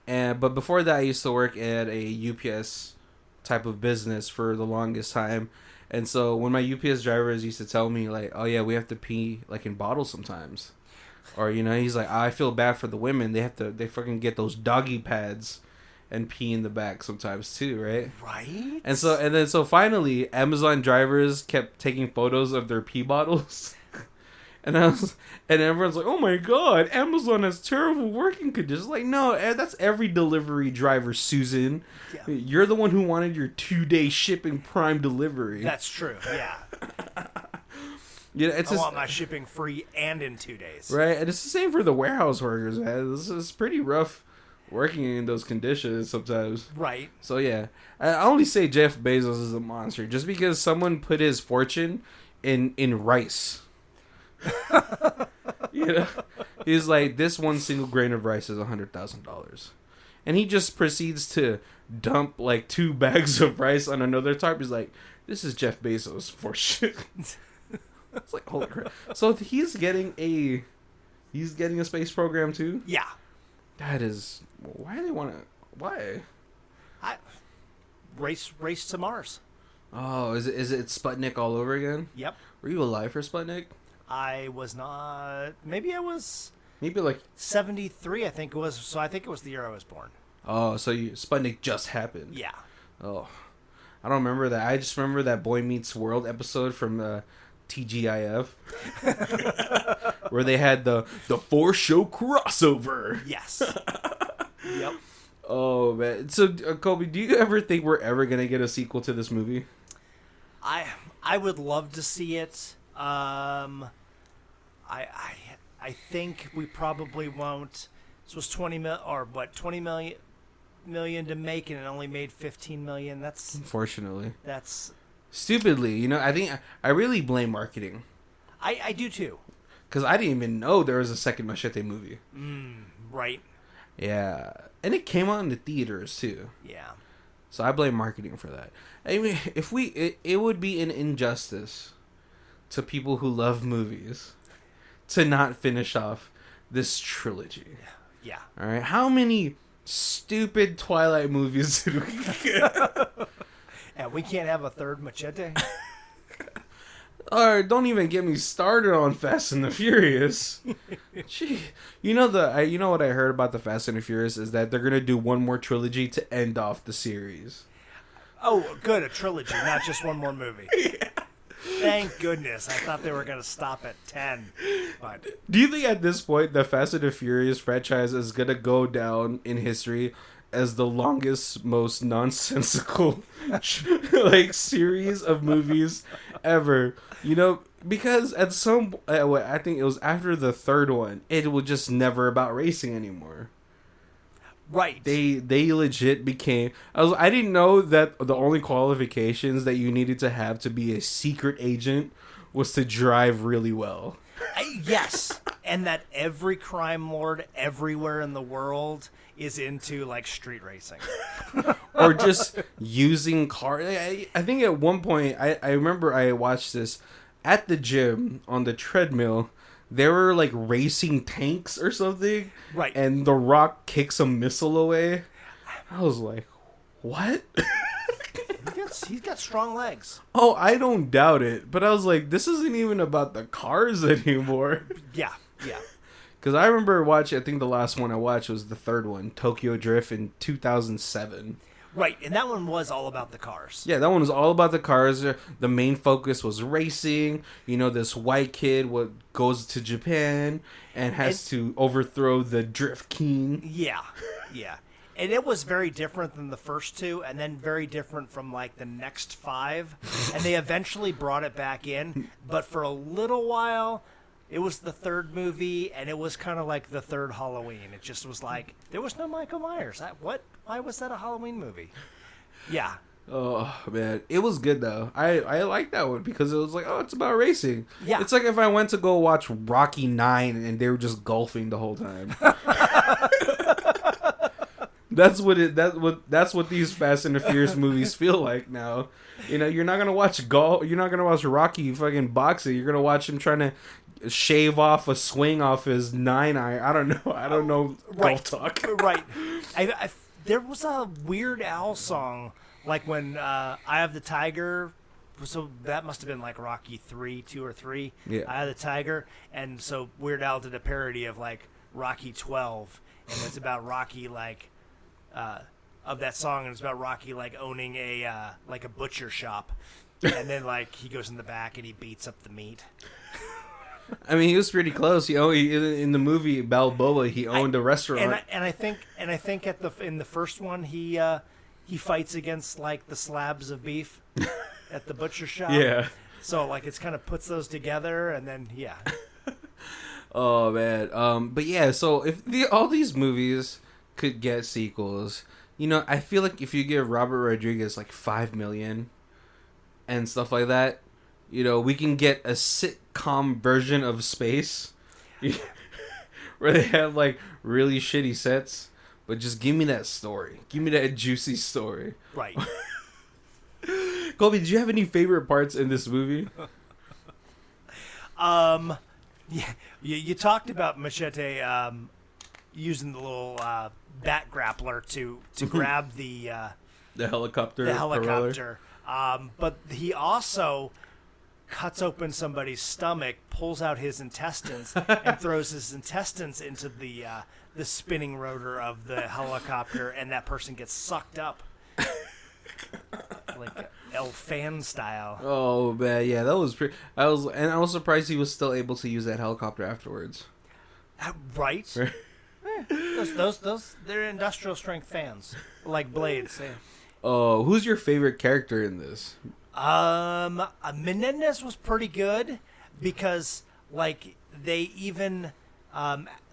But before that, I used to work at a UPS type of business for the longest time. And so when my UPS drivers used to tell me like, oh yeah, we have to pee like in bottles sometimes. Or, he's like, I feel bad for the women. They fucking get those doggy pads and pee in the back sometimes too, right? Right. And so finally, Amazon drivers kept taking photos of their pee bottles. And everyone's like, oh my God, Amazon has terrible working conditions. Like, no, that's every delivery driver, Susan. Yeah. You're the one who wanted your 2-day shipping prime delivery. That's true, yeah. I want my shipping free and in 2 days. Right, and it's the same for the warehouse workers, man. This is pretty rough working in those conditions sometimes. Right. So, yeah. I only say Jeff Bezos is a monster just because someone put his fortune in rice. He's like, this one single grain of rice is $100,000. And he just proceeds to dump like 2 bags of rice on another tarp. He's like, this is Jeff Bezos' fortune. It's like, holy crap. So he's getting a space program too? Yeah. That is, why do they want to, why? Race to Mars. Oh, is it Sputnik all over again? Yep. Were you alive for Sputnik? I was not. Maybe I was. Maybe like 73, I think it was. So I think it was the year I was born. Oh, so Sputnik just happened. Yeah. Oh, I don't remember that. I just remember that Boy Meets World episode from TGIF, where they had the 4-show crossover. Yes. Yep. Oh man. So Kobe, do you ever think we're ever gonna get a sequel to this movie? I would love to see it. I think we probably won't. This was 20 million to make, and it only made 15 million. That's unfortunately. That's stupidly. I think I really blame marketing. I do too. Because I didn't even know there was a second Machete movie. Right. Yeah, and it came out in the theaters too. Yeah. So I blame marketing for that. I mean, if it would be an injustice to people who love movies to not finish off this trilogy. Yeah. All right. How many stupid Twilight movies did we get? And we can't have a third Machete? All right, don't even get me started on Fast and the Furious. Gee, you know what I heard about the Fast and the Furious is that they're gonna do one more trilogy to end off the series. Oh, good, a trilogy, not just one more movie. Yeah. Thank goodness. I thought they were gonna stop at 10. But do you think at this point the Fast and the Furious franchise is gonna go down in history as the longest, most nonsensical like series of movies ever. You know, because at some, I think it was after the third one, it was just never about racing anymore. Right. They legit became. I didn't know that the only qualifications that you needed to have to be a secret agent was to drive really well. Yes, and that every crime lord everywhere in the world is into like street racing, or just using cars. I think at one point I remember I watched this at the gym on the treadmill. They were like racing tanks or something, right? And The Rock kicks a missile away. I was like, "What?" He's got strong legs. Oh, I don't doubt it. But I was like, "This isn't even about the cars anymore." Yeah. Because I remember watching. I think the last one I watched was the third one, Tokyo Drift, in 2007. Right, and that one was all about the cars. Yeah, that one was all about the cars. The main focus was racing. You know, this white kid goes to Japan and has to overthrow the Drift King. Yeah. And it was very different than the first two, and then very different from, like, the next 5. And they eventually brought it back in, but for a little while, it was the third movie, and it was kind of like the third Halloween. It just was like, there was no Michael Myers. What? Why was that a Halloween movie? Yeah. Oh, man. It was good, though. I like that one because it was like, oh, it's about racing. Yeah. It's like if I went to go watch Rocky 9 and they were just golfing the whole time. That's what these Fast and the Furious movies feel like now. You know, you're not gonna watch golf. You're not gonna watch Rocky fucking boxing. You're gonna watch him trying to shave off a swing off his 9-iron. I don't know golf talk. Right. There was a Weird Al song, like when Eye of the Tiger. So that must have been like Rocky 3, 2 or 3. Yeah. Eye of the Tiger, and so Weird Al did a parody of like Rocky 12, and it's about Rocky like. Of that song, and it's about Rocky like owning a like a butcher shop, and then like he goes in the back and he beats up the meat. I mean, he was pretty close. In the movie Balboa, he owned a restaurant. And I think in the first one he fights against like the slabs of beef at the butcher shop. Yeah. So like it's kind of puts those together, and then yeah. Oh man. But yeah. So if all these movies could get sequels, you know, I feel like if you give Robert Rodriguez like $5 million and stuff like that, you know, we can get a sitcom version of Space where they have like really shitty sets, but just give me that story. Give me that juicy story. Right. Colby, did you have any favorite parts in this movie? Yeah, you talked about Machete using the little bat grappler to grab the helicopter. The helicopter. But he also cuts open somebody's stomach, pulls out his intestines, and throws his intestines into the spinning rotor of the helicopter, and that person gets sucked up. Like El Fan style. Oh man, yeah, that was pretty. I was surprised he was still able to use that helicopter afterwards. Right. Those they're industrial strength fans, like blades. Yeah. Oh, who's your favorite character in this? Menendez was pretty good because like they even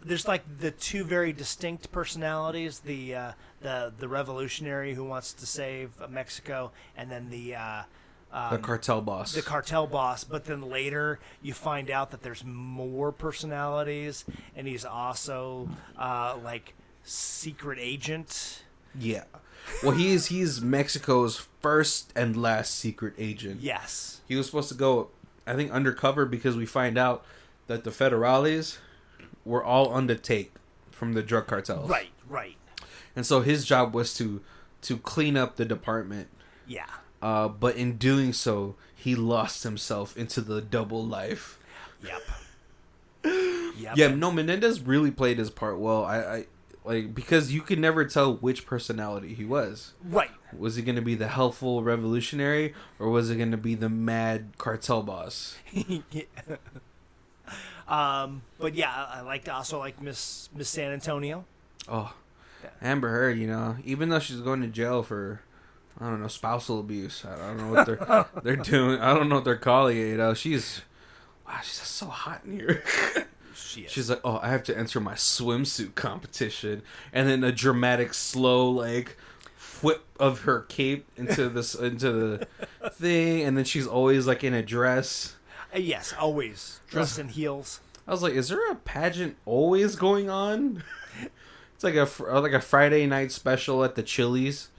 there's like the two very distinct personalities, the revolutionary who wants to save Mexico, and then the cartel boss. The cartel boss, but then later you find out that there's more personalities, and he's also like secret agent. Yeah. Well, he's Mexico's first and last secret agent. Yes. He was supposed to go, I think, undercover because we find out that the federales were all on the take from the drug cartels. Right. And so his job was to clean up the department. Yeah. But in doing so, he lost himself into the double life. Yep. Yeah, no, Menendez really played his part well. I like, because you could never tell which personality he was. Right. Was he going to be the helpful revolutionary, or was he going to be the mad cartel boss? Yeah. But yeah, I also like Miss San Antonio. Oh, Amber Heard, you know, even though she's going to jail for I don't know, spousal abuse. I don't know what they're doing. I don't know what they're calling it. You know, she's so hot in here. She's like, oh, I have to enter my swimsuit competition, and then a dramatic slow like whip of her cape into the thing, and then she's always like in a dress. Yes, always dressed in heels. I was like, is there a pageant always going on? It's like a Friday night special at the Chili's.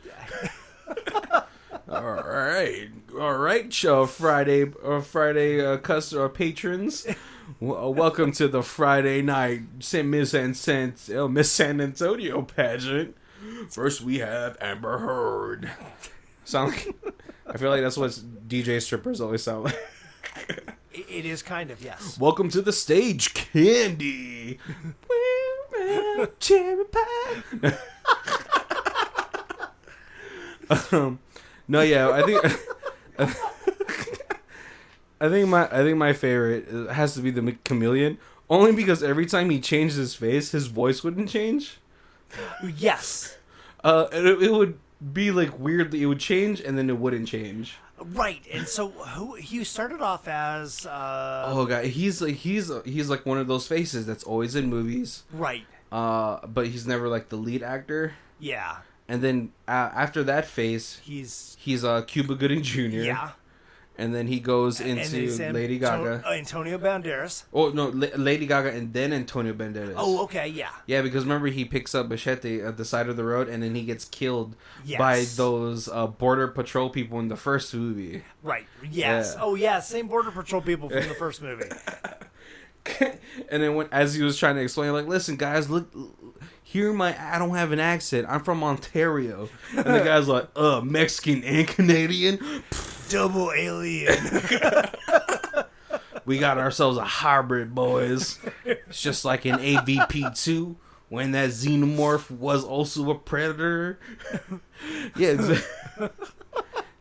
All right, show Friday customer patrons. Welcome to the Friday night Miss San Antonio pageant. First, we have Amber Heard. I feel like that's what DJ strippers always sound like. It is kind of, yes. Welcome to the stage, Candy. Cherry pie. No, yeah, I think my favorite has to be the chameleon, only because every time he changed his face, his voice wouldn't change. Yes. It would be like weirdly, it would change and then it wouldn't change. Right, and so he started off as oh god, he's like one of those faces that's always in movies. Right. But he's never like the lead actor. Yeah. And then after that phase, he's Cuba Gooding Jr. Yeah. And then he goes into Lady Gaga. Antonio Banderas. Oh, no, Lady Gaga and then Antonio Banderas. Oh, okay, yeah. Yeah, because remember he picks up Machete at the side of the road and then he gets killed by those Border Patrol people in the first movie. Right, yes. Yeah. Oh, yeah, same Border Patrol people from the first movie. And then as he was trying to explain, like, listen, guys, look, I don't have an accent. I'm from Ontario. And the guy's like, Mexican and Canadian? Double alien. We got ourselves a hybrid, boys. It's just like in AVP2 when that xenomorph was also a predator. Yeah, that's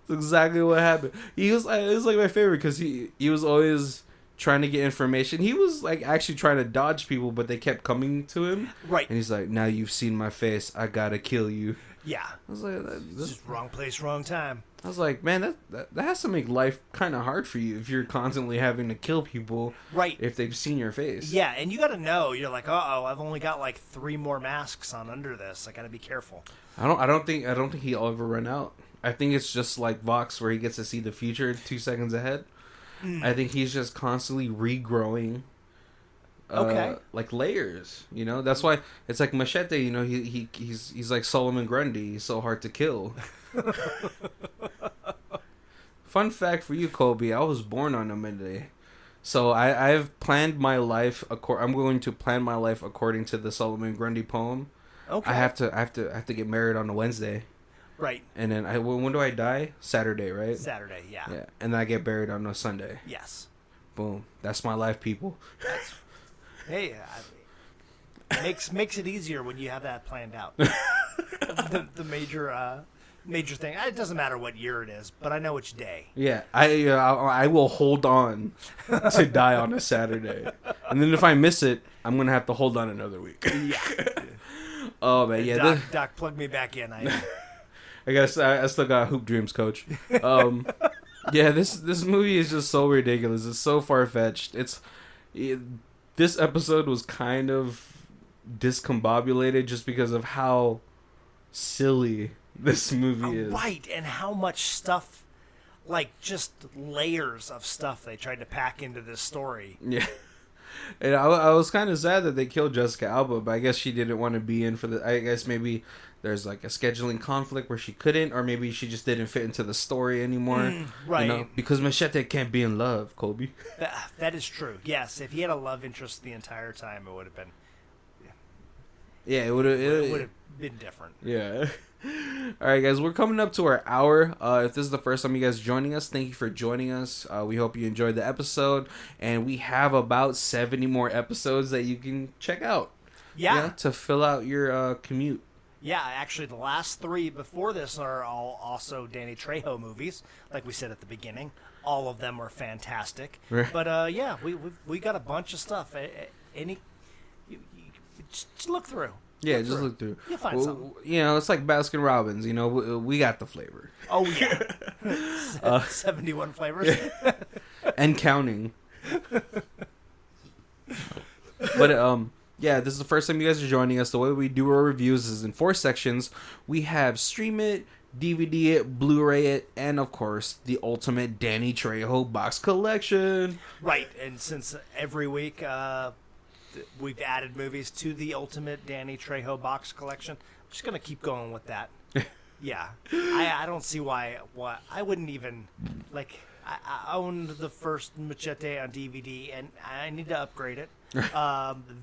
exactly what happened. It was like my favorite because he was always trying to get information. He was like actually trying to dodge people, but they kept coming to him. Right. And he's like, now you've seen my face. I gotta kill you. Yeah. I was like, this is wrong place, wrong time. I was like, man, that has to make life kind of hard for you if you're constantly having to kill people. Right. If they've seen your face. Yeah, and you got to know. You're like, I've only got like 3 more masks on under this. I got to be careful. I don't think he'll ever run out. I think it's just like Vox, where he gets to see the future 2 seconds ahead. I think he's just constantly regrowing. Like layers, you know. That's why it's like Machete. You know, he's like Solomon Grundy. He's so hard to kill. Fun fact for you, Colby. I was born on a Monday, so I've planned my life. I'm going to plan my life according to the Solomon Grundy poem. Okay. I have to get married on a Wednesday. Right. And then when do I die? Saturday, right? Saturday, yeah. Yeah. And then I get buried on a Sunday. Yes. Boom. That's my life, people. Hey, makes it easier when you have that planned out. the major thing. It doesn't matter what year it is, but I know which day. Yeah, I will hold on to die on a Saturday, and then if I miss it, I'm gonna have to hold on another week. Yeah. Oh man, yeah. Doc, plug me back in. I guess I still got Hoop Dreams, coach. Yeah, this movie is just so ridiculous. It's so far fetched. This episode was kind of discombobulated just because of how silly this movie is. Right, and how much stuff, like just layers of stuff they tried to pack into this story. Yeah. And I was kind of sad that they killed Jessica Alba, but I guess she didn't want to be in for the... I guess maybe there's like a scheduling conflict where she couldn't, or maybe she just didn't fit into the story anymore. Right. You know, because Machete can't be in love, Colby. That is true. Yes, if he had a love interest the entire time, it would have been... Yeah, it would have been different. Yeah. All right, guys, we're coming up to our hour. If this is the first time you guys joining us, thank you for joining us. We hope you enjoyed the episode, and we have about 70 more episodes that you can check out. Yeah, to fill out your commute. Yeah, actually, the last 3 before this are all also Danny Trejo movies, like we said at the beginning. All of them are fantastic. Right. But yeah, we got a bunch of stuff. You just look through. Yeah, just look through. You'll find something. You know, it's like Baskin Robbins. You know, we got the flavor. Oh yeah, 71 flavors and counting. But yeah, this is the first time you guys are joining us. The way we do our reviews is in 4 sections. We have Stream It, DVD it, Blu-ray it, and of course the ultimate Danny Trejo box collection. Right, and since every week we've added movies to the ultimate Danny Trejo box collection, I'm just gonna keep going with that. Yeah, I don't see why I wouldn't even like. I owned the first Machete on DVD, and I need to upgrade it.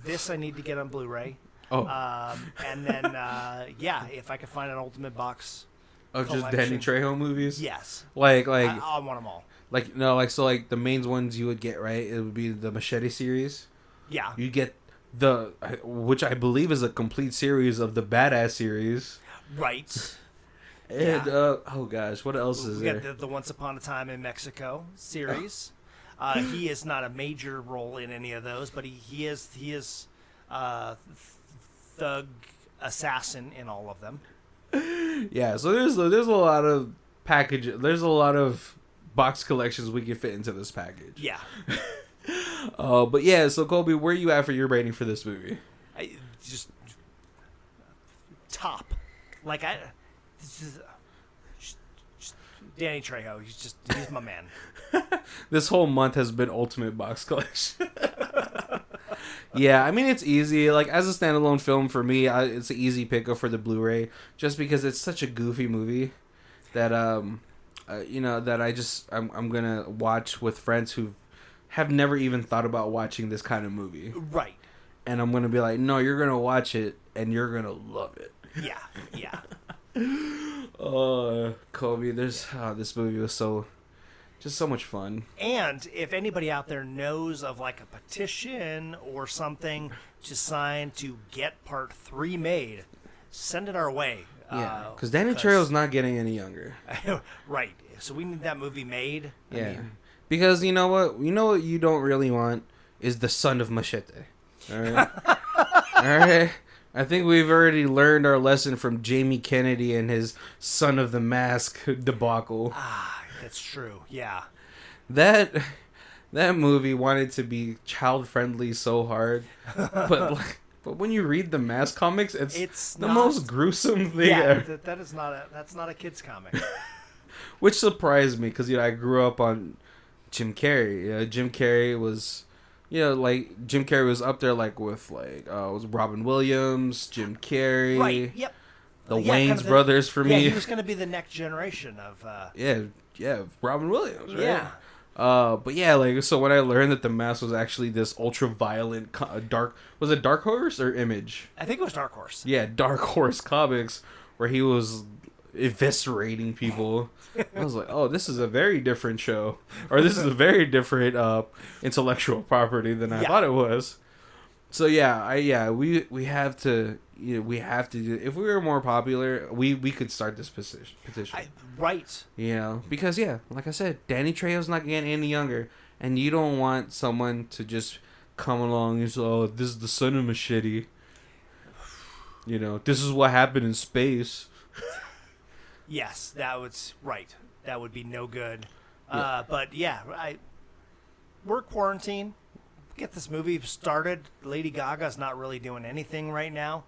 This I need to get on Blu-ray. Oh, and then yeah, if I could find an ultimate box of collection. just Danny Trejo movies. Yes, like I want them all. Like no, like so like the main ones you would get, right? It would be the Machete series. Yeah, You get which I believe is a complete series of the Badass series. right. And Yeah. oh gosh, what else is We there? got the Once Upon a Time in Mexico series. He is not a major role in any of those, but he is thug assassin in all of them. Yeah, so there's a lot of there's a lot of box collections we can fit into this package. Yeah. But yeah, so Colby, where are you at for your rating for this movie? Just top. Like this is just Danny Trejo. He's my man. This whole month has been ultimate box collection. Yeah, I mean it's easy. Like as a standalone film for me, it's an easy pickup for the Blu-ray, just because it's such a goofy movie that you know that I'm gonna watch with friends who have never even thought about watching this kind of movie. Right. And I'm gonna be like, no, you're gonna watch it and you're gonna love it. Yeah. Yeah. Kobe, this movie was just so much fun. And if anybody out there knows of like a petition or something to sign to get part 3 made, send it our way. Yeah, because Danny Trejo's not getting any younger. Right. So we need that movie made. Yeah. I mean, Because you know what you don't really want is the son of Machete. All right. All right. I think we've already learned our lesson from Jamie Kennedy and his Son of the Mask debacle. that's true. Yeah. That movie wanted to be child friendly so hard, but when you read the Mask comics, it's the most gruesome thing ever. That's not a kid's comic. Which surprised me because I grew up on Jim Carrey. Jim Carrey was. Jim Carrey was up there, with was Robin Williams, Jim Carrey, Right. Yep. the Wayans brothers for me. Yeah, he was going to be the next generation of. Yeah, Robin Williams, right? Yeah. But yeah, so when I learned that the Mask was actually this ultra violent, was it Dark Horse or Image? I think it was Dark Horse. Yeah, Dark Horse Comics, where he was eviscerating people. I was like, oh, this is a very different show, or this is a very different intellectual property than I thought it was. So yeah, we have to do. If we were more popular, we could start this petition. Right. Because like I said, Danny Trejo's not getting any younger, and you don't want someone to just come along and say, oh, this is the son of Machete. This is what happened in space. Yes, that was right. That would be no good. Yeah. But yeah, we're quarantined. Get this movie started. Lady Gaga's not really doing anything right now.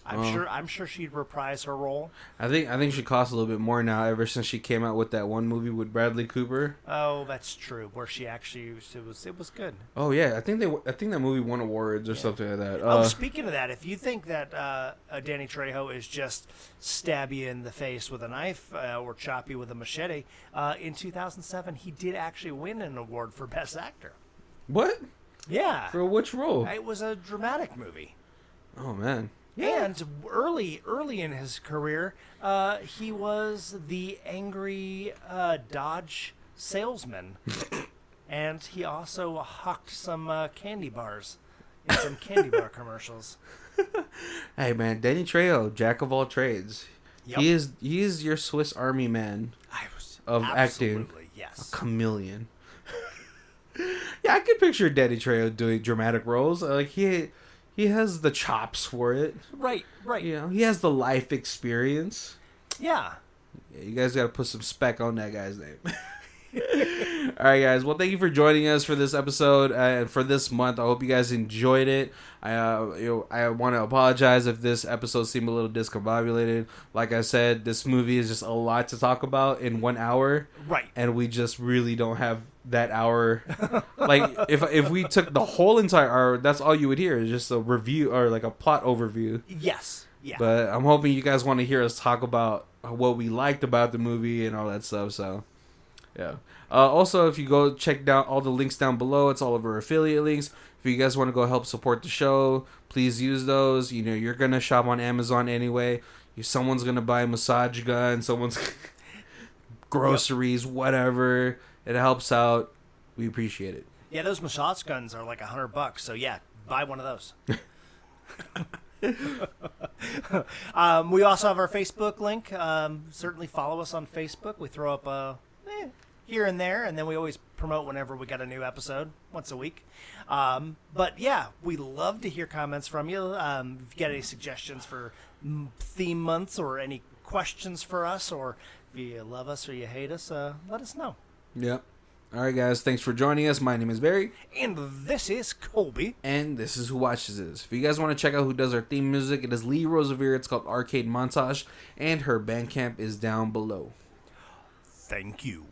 I'm sure she'd reprise her role. I think she costs a little bit more now. Ever since she came out with that one movie with Bradley Cooper. Oh, that's true. Where she actually it was good. Oh yeah, I think that movie won awards or something like that. Speaking of that, if you think that Danny Trejo is just stab you in the face with a knife or chop you with a machete, in 2007 he did actually win an award for Best Actor. What? Yeah. For which role? It was a dramatic movie. Oh man. And early in his career, he was the angry Dodge salesman, and he also hawked some candy bars in some candy bar commercials. Hey man, Danny Trejo, jack of all trades. Yep. He is your Swiss Army man of acting. Yes, a chameleon. Yeah, I could picture Danny Trejo doing dramatic roles. He has the chops for it. Right. You know, he has the life experience. Yeah. You guys got to put some spec on that guy's name. All right, guys. Well, thank you for joining us for this episode and for this month. I hope you guys enjoyed it. I want to apologize if this episode seemed a little discombobulated. Like I said, this movie is just a lot to talk about in 1 hour. Right. And we just really don't have that hour. Like, if we took the whole entire hour, that's all you would hear is just a review or like a plot overview. Yes. Yeah. But I'm hoping you guys want to hear us talk about what we liked about the movie and all that stuff. So, yeah. Also, if you go check down all the links down below, it's all of our affiliate links. If you guys want to go help support the show, please use those. You know, you're going to shop on Amazon anyway. Someone's going to buy a massage gun, someone's groceries, whatever. It helps out. We appreciate it. Yeah, those massage guns are like $100. So, yeah, buy one of those. We also have our Facebook link. Certainly follow us on Facebook. We throw up here and there, and then we always promote whenever we got a new episode, once a week. But yeah, we love to hear comments from you. If you got any suggestions for theme months or any questions for us, or if you love us or you hate us, let us know. Yep. All right, guys. Thanks for joining us. My name is Barry. And this is Colby. And this is Who Watches This. If you guys want to check out who does our theme music, it is Lee Rosevere. It's called Arcade Montage. And her Bandcamp is down below. Thank you.